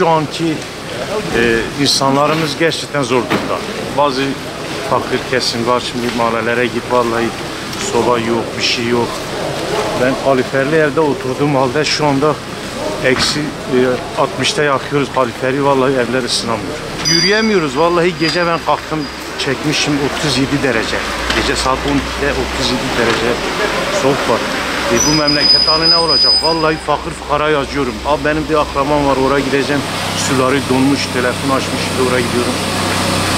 şu anki insanlarımız gerçekten zor durumda. Bazı fakir kesim var, şimdi mahallelere git, vallahi soba yok, bir şey yok. Ben kaliferli evde oturduğum halde şu anda eksi 60'ta yakıyoruz kaliferi, vallahi evler ısınamıyor. Yürüyemiyoruz, vallahi gece ben kalktım çekmişim 37 derece. Gece saat 12'de 37 derece soğuk var. Bu memleket hali ne olacak? Vallahi fakir fukara yazıyorum. Abi benim bir akrabam var, oraya gideceğim. Suları donmuş, telefon açmış, oraya gidiyorum.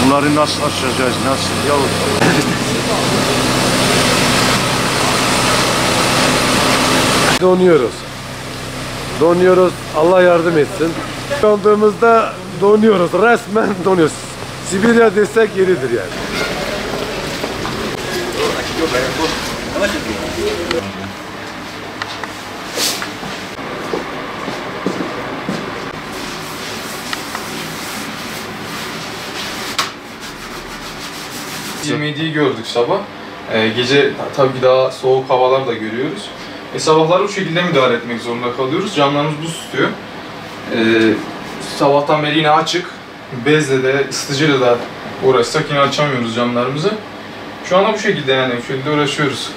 Bunları nasıl açacağız, nasıl? Ya donuyoruz. Donuyoruz. Allah yardım etsin. Dondığımızda donuyoruz. Resmen donuyoruz. Sibirya desek yeridir yani. G7'yi gördük sabah. Gece tabii daha soğuk havalar da görüyoruz. Sabahları bu şekilde müdahale etmek zorunda kalıyoruz. Camlarımız buz tutuyor. Sabahtan beri yine açık. Bezle de, ısıtıcıyla da uğraşsak yine açamıyoruz camlarımızı. Şu anda bu şekilde, yani bu şekilde uğraşıyoruz.